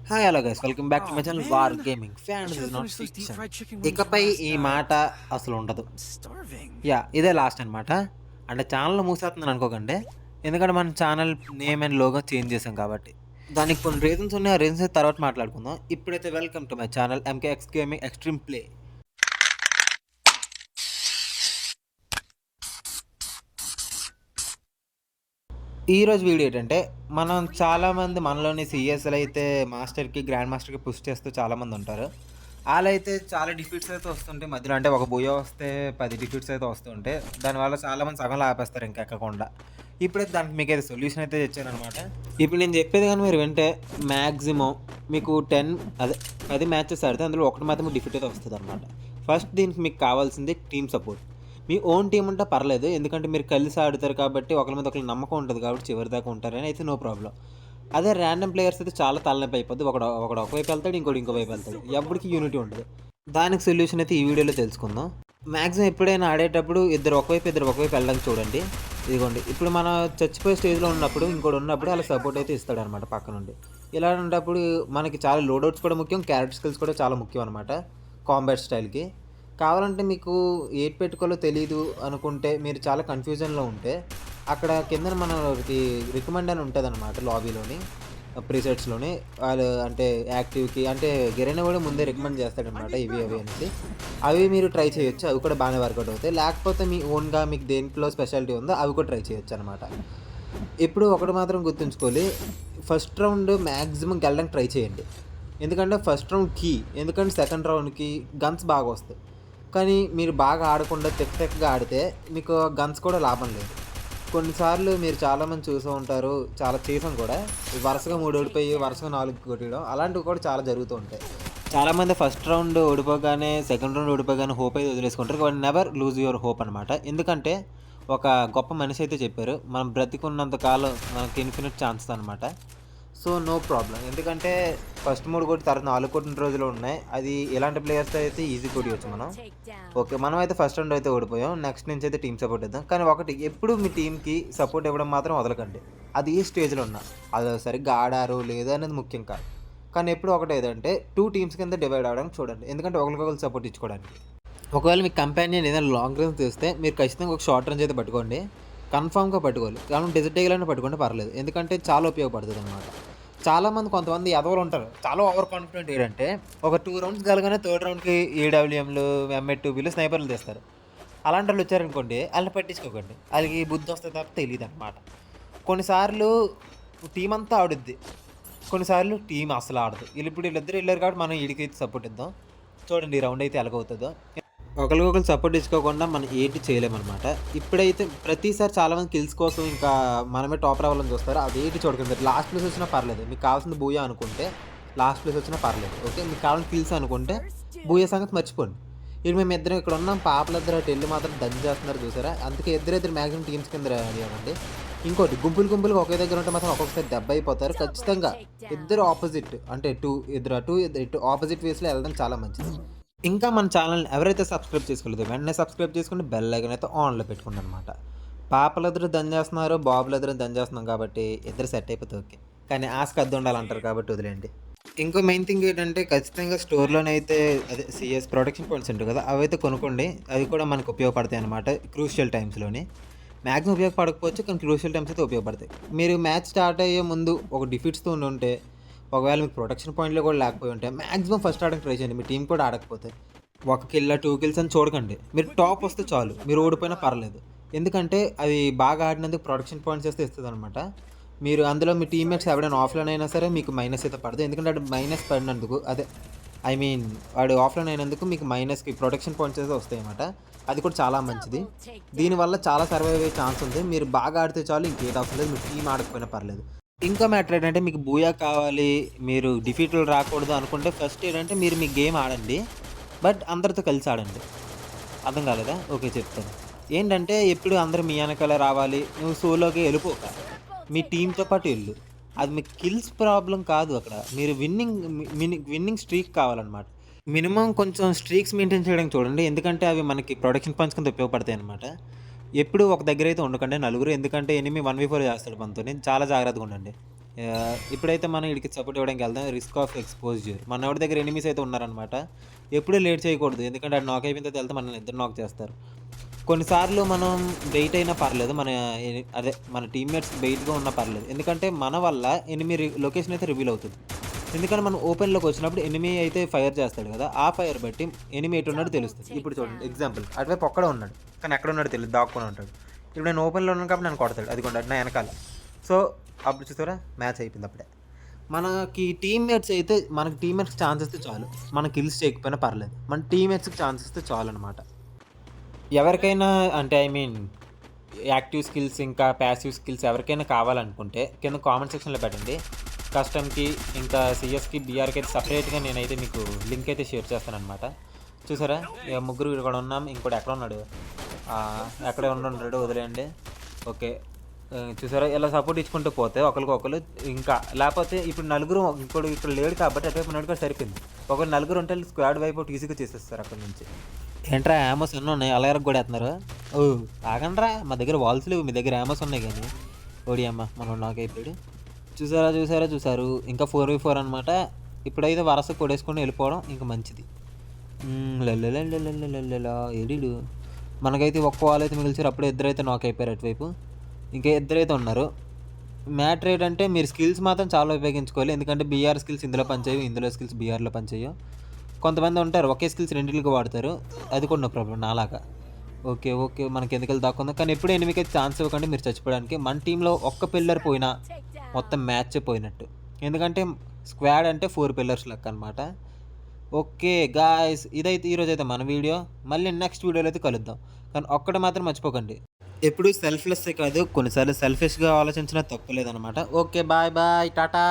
Hi hello guys welcome back to Oh my channel war man, gaming I fans should is have not finished those deep fiction. fried chicken wings from ఇకపై last ఈ night. మాట అసలు ఉండదు. I'm starving. ఇదే last అనమాట. అంటే channel మూసేస్తున్నాను అనుకోకండి. ఎందుకంటే మన channel name and logo change చేసాం కాబట్టి. దానికి కొన్ని రీజన్స్ ఉన్నాయి. ఆ రీజన్స్ తర్వాత మాట్లాడుకుందాం. ఇప్పుడైతే welcome to my channel MKX gaming extreme play. ఈరోజు వీడియో ఏంటంటే మనం చాలామంది మనలోని సీఎస్ఎల్ అయితే మాస్టర్కి గ్రాండ్ మాస్టర్కి పుష్ చేస్తూ చాలామంది ఉంటారు. వాళ్ళైతే చాలా డిఫీట్స్ అయితే వస్తుంటాయి మధ్యలో. అంటే ఒక బోయో వస్తే 10 డిఫీట్స్ అయితే వస్తుంటాయి. దానివల్ల చాలామంది సగంలో ఆపేస్తారు ఇంకా ఎక్కకుండా. ఇప్పుడైతే దానికి మీకైతే సొల్యూషన్ అయితే తెచ్చానమాట. ఇప్పుడు నేను చెప్పేది కానీ మీరు వింటే మ్యాక్సిమం మీకు 10 మ్యాచెస్ ఆడితే అందులో ఒకటి మాత్రం డిఫీట్ అయితే వస్తుంది అనమాట. ఫస్ట్ దీనికి మీకు కావాల్సింది టీమ్ సపోర్ట్. మీ ఓన్ టీమ్ ఉంటే పర్లేదు, ఎందుకంటే మీరు కలిసి ఆడుతారు కాబట్టి ఒకరి మీద ఒకరికి నమ్మకం ఉంటుంది కాబట్టి చివరి దాకా ఉంటారని అయితే నో ప్రాబ్లం. అదే ర్యాండమ్ ప్లేయర్స్ అయితే చాలా తలనొప్పి అయిపోద్ది. ఒకడు ఒకవైపు వెళ్తాడు, ఇంకోటి ఇంకో వైపు వెళ్తాడు, ఎప్పటికీ యూనిటీ ఉండదు. దానికి సొల్యూషన్ అయితే ఈ వీడియోలో తెలుసుకుందాం. మ్యాక్సిమం ఎప్పుడైనా ఆడేటప్పుడు ఇద్దరు ఒకవైపు వెళ్ళడానికి చూడండి. ఇదిగోండి, ఇప్పుడు మనం చచ్చిపోయే స్టేజ్లో ఉన్నప్పుడు ఇంకోటి ఉన్నప్పుడు అలా సపోర్ట్ అయితే ఇస్తాడు అనమాట పక్క నుండి. ఇలా ఉన్నప్పుడు మనకి చాలా లోడౌట్స్ కూడా ముఖ్యం, క్యారెక్టర్ స్కిల్స్ కూడా చాలా ముఖ్యం అనమాట కాంబాట్ స్టైల్కి. కావాలంటే మీకు ఏది పెట్టుకోవాలో తెలీదు అనుకుంటే, మీరు చాలా కన్ఫ్యూజన్లో ఉంటే అక్కడ కింద మనకి రికమెండ్ అని ఉంటుంది అనమాట లాబీలోని ప్రీసెట్స్లోని. వాళ్ళు అంటే యాక్టివ్కి అంటే గిరైన కూడా ముందే రికమెండ్ చేస్తాడనమాట ఇవి అవి అనేసి. అవి మీరు ట్రై చేయొచ్చు, అవి కూడా బాగానే వర్కౌట్ అవుతాయి. లేకపోతే మీ ఓన్గా మీకు దేంట్లో స్పెషాలిటీ ఉందో అవి కూడా ట్రై చేయొచ్చు అనమాట. ఇప్పుడు ఒకటి మాత్రం గుర్తుంచుకోవాలి, ఫస్ట్ రౌండ్ మ్యాక్సిమం గెలడానికి ట్రై చేయండి. ఎందుకంటే ఫస్ట్ రౌండ్ కీ, ఎందుకంటే సెకండ్ రౌండ్కి గన్స్ బాగా వస్తాయి. కానీ మీరు బాగా ఆడకుండా తెక్కగా ఆడితే మీకు గన్స్ కూడా లాభం లేదు. కొన్నిసార్లు మీరు చాలామంది చూసూ ఉంటారు, చాలా చేసాం కూడా, వరుసగా 3 ఓడిపోయి వరుసగా 4 కొట్టడం అలాంటివి కూడా చాలా జరుగుతూ ఉంటాయి. చాలామంది ఫస్ట్ రౌండ్ ఓడిపోగానే సెకండ్ రౌండ్ ఓడిపోగానే హోప్ అయితే వదిలేసుకుంటారు. But never lose your hope అనమాట. ఎందుకంటే ఒక గొప్ప మనిషి అయితే చెప్పారు, మనం బ్రతికున్నంత కాలం మనకి ఇన్ఫినిట్ ఛాన్స్ అనమాట. సో నో ప్రాబ్లం, ఎందుకంటే ఫస్ట్ 3 కొట్టి తర్వాత 4 కొట్టిన రోజులు ఉన్నాయి. అది ఇలాంటి ప్లేయర్స్తో అయితే ఈజీ కొట్టవచ్చు మనం. ఓకే, మనం అయితే ఫస్ట్ రౌండ్ అయితే ఓడిపోయాం. నెక్స్ట్ నుంచి అయితే టీమ్ సపోర్ట్ ఇద్దాం. కానీ ఒకటి, ఎప్పుడు మీ టీంకి సపోర్ట్ ఇవ్వడం మాత్రం వదలకండి. అది ఏ స్టేజ్లో ఉన్నా, అది సరిగ్గా ఆడారు లేదా అనేది ముఖ్యం కాదు. కానీ ఎప్పుడు ఒకటి ఏదంటే 2 టీమ్స్ కింద డివైడ్ అవ్వడానికి చూడండి, ఎందుకంటే ఒకరికొకరు సపోర్ట్ ఇచ్చుకోవడానికి. ఒకవేళ మీ కంపానియన్ ఏదైనా లాంగ్ రేంజ్ తీస్తే మీరు ఖచ్చితంగా ఒక షార్ట్ రేంజ్ అయితే పట్టుకోండి, కన్ఫామ్గా పట్టుకోవాలి. కానీ డెజర్ట్ ఈగల్ పట్టుకుంటే పర్లేదు, ఎందుకంటే చాలా ఉపయోగపడుతుంది అనమాట. చాలామంది కొంతమంది ఎదవలు ఉంటారు, చాలా ఓవర్ కాన్ఫిడెంట్. ఏంటంటే ఒక 2 రౌండ్స్ కలగానే థర్డ్ రౌండ్కి ఏడబ్ల్యూఎంలు M8 స్నైపర్లు తీస్తారు. అలాంటి వాళ్ళు వచ్చారనుకోండి, వాళ్ళని పట్టించుకోకండి. వాళ్ళకి బుద్ధి వస్తే తప్ప తెలియదు అనమాట. కొన్నిసార్లు టీం అంతా ఆడుద్ది, కొన్నిసార్లు టీం అసలు ఆడదు. వీళ్ళిద్దరు వెళ్ళారు కాబట్టి మనం వీడికి సపోర్ట్ ఇద్దాం. చూడండి ఈ రౌండ్ అయితే ఎలాగవుతుందో. ఒకరికొకరు సపోర్ట్ ఇచ్చుకోకుండా మనం ఏంటి చేయలేమన్నమాట. ఇప్పుడైతే ప్రతిసారి చాలామంది కిల్స్ కోసం ఇంకా మనమే టాప్ రావాలని చూస్తారు. అదేంటి చూడకండి, లాస్ట్ ప్లేస్ వచ్చినా పర్లేదు. మీకు కావాల్సింది బూయా అనుకుంటే లాస్ట్ ప్లేస్ వచ్చినా పర్లేదు. ఓకే, మీకు కావాల్సిన కిల్స్ అనుకుంటే బూయా సంగతి మర్చిపోండి. ఇప్పుడు మేము ఇద్దరం ఇక్కడ ఉన్నాం, పాపలిద్దరు అటు వెళ్ళి మాత్రం దంచి చేస్తున్నారు చూసారా. అందుకే ఇద్దరు మ్యాక్సిమం టీమ్స్ కింద రెడీ అవ్వండి. ఇంకోటి, గుంపులుగా ఒకే దగ్గర ఉంటే మాత్రం ఒక్కొక్కసారి దెబ్బ అయిపోతారు. ఖచ్చితంగా ఇద్దరు ఆపోజిట్ అంటే ఇటు ఆపోజిట్ వేస్లో వెళ్ళడం చాలా మంచిది. ఇంకా మన ఛానల్ని ఎవరైతే సబ్స్క్రైబ్ చేసుకోలేదో వెంటనే సబ్స్క్రైబ్ చేసుకుని బెల్ ఐకాన్ అయితే ఆన్లో పెట్టుకోండి అనమాట. పాపలిద్దరు దంజ్ చేస్తున్నారు, బాబులిద్దరు దంజ్ చేస్తున్నాం కాబట్టి ఇద్దరు సెట్ అయిపోతే ఓకే. కానీ ఆస్క్ అద్దె ఉండాలంటారు కాబట్టి వదిలేండి. ఇంకో మెయిన్ థింగ్ ఏంటంటే ఖచ్చితంగా స్టోర్లోనైతే అదే సిఎస్ ప్రొటెక్షన్ పాయింట్స్ ఉంటాయి కదా, అవి అయితే కొనుక్కోండి. అవి కూడా మనకు ఉపయోగపడతాయి అనమాట క్రూషియల్ టైమ్స్లోని. మ్యాక్సిమం ఉపయోగపడకపోవచ్చు, కానీ క్రూషియల్ టైమ్స్ అయితే ఉపయోగపడతాయి. మీరు మ్యాచ్ స్టార్ట్ అయ్యే ముందు ఒక డిఫీట్స్తో ఉంటే, ఒకవేళ మీకు ప్రొటెక్షన్ పాయింట్లో కూడా లేకపోయి ఉంటే మ్యాక్సిమం ఫస్ట్ ఆడడానికి ట్రై చేయండి. మీ టీం కూడా ఆడకపోతే 1 కిల్ 2 కిల్స్ అని చూడకండి. మీరు టాప్ వస్తే చాలు, మీరు ఓడిపోయినా పర్లేదు. ఎందుకంటే అది బాగా ఆడినందుకు ప్రొటెక్షన్ పాయింట్స్ అయితే ఇస్తుంది అనమాట. మీరు అందులో మీ టీమ్మేట్స్ ఎవరైనా ఆఫ్లైన్ అయినా సరే మీకు మైనస్ అయితే పడదు. ఎందుకంటే వాడు మైనస్ పడినందుకు వాడు ఆఫ్లైన్ అయినందుకు మీకు మైనస్కి ప్రొటెక్షన్ పాయింట్స్ అయితే వస్తాయి అన్నమాట. అది కూడా చాలా మంచిది. దీనివల్ల చాలా సర్వైవ్ అయ్యే ఛాన్స్ ఉంది. మీరు బాగా ఆడితే చాలు, ఇంకేట్ అవసరం లేదు. మీ టీం ఆడకపోయినా పర్లేదు. ఇంకా మ్యాటర్ ఏంటంటే, మీకు బూయా కావాలి, మీరు డిఫీట్లు రాకూడదు అనుకుంటే ఫస్ట్ ఏంటంటే మీరు మీ గేమ్ ఆడండి, బట్ అందరితో కలిసి ఆడండి. అర్థం కాలేదా? ఓకే చెప్తాను. ఏంటంటే ఎప్పుడు అందరూ మీ వెనకాల రావాలి, నువ్వు సోలోకి వెళ్ళిపోక మీ టీంతో పాటు వెళ్ళు. అది మీకు కిల్స్ ప్రాబ్లం కాదు, అక్కడ మీరు విన్నింగ్ స్ట్రీక్ కావాలన్నమాట. మినిమం కొంచెం స్ట్రీక్స్ మెయింటైన్ చేయడానికి చూడండి, ఎందుకంటే అవి మనకి ప్రొడక్షన్ పాయింట్స్ కింద ఉపయోగపడతాయి అనమాట. ఎప్పుడు ఒక దగ్గర అయితే ఉండకండి నలుగురు, ఎందుకంటే ఎనిమి 1v4 చేస్తాడు మనతో. చాలా జాగ్రత్తగా ఉండండి. ఇప్పుడైతే మనం ఈడికి సపోర్ట్ ఇవ్వడానికి వెళ్దాం. Risk of ఎక్స్‌పోజ్యూర్. మనోడి దగ్గర ఎనిమీస్ అయితే ఉన్నారనమాట. ఎప్పుడూ లేట్ చేయకూడదు. ఎందుకంటే ఆడు నాక్ అయిపోయిన తర్వాత ఎళ్తే మనల్ని ఇద్దరు నాక్ చేస్తారు. కొన్నిసార్లు మనం బెయిట్ అయినా పర్లేదు. మన టీమ్‌మేట్స్ బెయిట్‌గా ఉన్నా పర్లేదు. ఎందుకంటే మన వల్ల ఎనిమీ లొకేషన్ అయితే రివీల్ అవుతది. ఎందుకంటే మనం ఓపెన్‌లోకి వచ్చినప్పుడు ఎనిమీ అయితే ఫైర్ చేస్తాడు కదా! ఆ ఫైర్ బట్టి ఎనిమీ ఎటున్నాడో తెలుస్తది. ఇప్పుడు చూడండి ఎగ్జాంపుల్ అటువైపు ఒక్కడే ఉన్నాడు. కానీ ఎక్కడున్నాడో తెలీదు. దాక్కొని ఉంటాడు. ఇప్పుడు నేను ఓపెన్‌లో ఉన్నాను కాబట్టి నన్ను కొడతాడు. అదిగోండి నా ఎనకాల. సో, అప్పుడు చూసారా మ్యాచ్ అయిపోయింది అప్పుడే. మనకి టీమ్‌మేట్స్‌కి ఛాన్స్ ఇస్తే చాలు. మనం కిల్స్ చేయకపోయినా పర్లేదు. మన టీమ్‌మేట్స్‌కి ఛాన్స్ ఇస్తే చాలనమాట. ఎవరికైనా అంటే యాక్టివ్ స్కిల్స్ ఇంకా ప్యాసివ్ స్కిల్స్ ఎవరికైనా కావాలనుకుంటే కింద కామెంట్ సెక్షన్‌లో పెట్టండి. కస్టమ్‌కి ఇంకా సీఎస్‌కి, బీఆర్‌కి అయితే సెపరేట్‌గా నేనైతే మీకు లింక్ అయితే షేర్ చేస్తాననమాట. చూసారా? ముగ్గురు ఇక్కడ ఉన్నాం. ఇంకోడు ఎక్కడున్నాడు? ఎక్కడే ఉండుంటాడు వదిలేయండి. ఓకే. చూసారా? ఇలా సపోర్ట్ ఇచ్చుకుంటూ పోతే ఒకళ్ళకొకళ్ళు ఇంకా లేపోతే ఇప్పుడు నలుగురు ఇంకోడు ఇక్కడ లేడు కాబట్టి అటువైపు ఉన్నాడు కాబట్టి సరిపోయింది. ఒకవేళ నలుగురు ఉంటే స్క్వాడ్ వైపౌట్ ఈజీగా చేసేస్తారు అక్కడి నుంచి. ఏంట్రా యామోస్ ఎన్ని ఉన్నాయి? అలా ఎరగొడేత్తన్నారు. ఓహ్! ఆగండ్రా మా దగ్గర వాల్స్ లేవు. మీ దగ్గర యామోస్ ఉన్నాయి గానీ. ఓడియమ్మ మనోడు నాక్ అయిపోయాడు. చూసారు. ఇంకా 4v4 అనమాట. ఇప్పుడైతే వరసగా కొడేసుకొని వెళ్ళిపోవడం ఇంక మంచిది. లల్లలల్లలల్లలలా ఏడీడు. మనకైతే ఒక్క వాల్ అయితే మిగిల్చారు. అప్పుడే ఇద్దరైతే నాక్ అయిపోయారు అటువైపు. ఇంకా ఇద్దరైతే ఉన్నారు. మ్యాటర్ ఏంటంటే మీరు స్కిల్స్ మాత్రం చాలా ఉపయోగించుకోవాలి. ఎందుకంటే బీఆర్ స్కిల్స్ ఇందులో పనిచేయవు. ఇందులో స్కిల్స్ బీఆర్‌లో పనిచేయవు. కొంతమంది ఉంటారు ఒకే స్కిల్స్ రెండిట్లకి వాడతారు. అది కూడా నో ప్రాబ్లమ్ నాలాగా. ఓకే. మనకెందుకెళ్ళి దాక్కుందాం. కానీ ఎప్పుడు ఎనిమికైతే ఛాన్స్ ఇవ్వకండి మీరు చచ్చిపోవడానికి. మన టీమ్‌లో ఒక్క పిల్లర్ పోయినా మొత్తం మ్యాచే పోయినట్టు. ఎందుకంటే స్క్వాడ్ అంటే 4 పిల్లర్స్ లెక్కనమాట. ఓకే గాయ్స్ ఇదైతే ఈరోజైతే మన వీడియో. మళ్ళీ నెక్స్ట్ వీడియోలో అయితే కలుద్దాం. కానీ ఒక్కటి మాత్రం మర్చిపోకండి. ఎప్పుడూ సెల్ఫ్‌లెస్సే కాదు కొన్నిసార్లు సెల్ఫిష్‌గా ఆలోచించినా తప్పులేదనమాట. ఓకే. బాయ్. టాటా.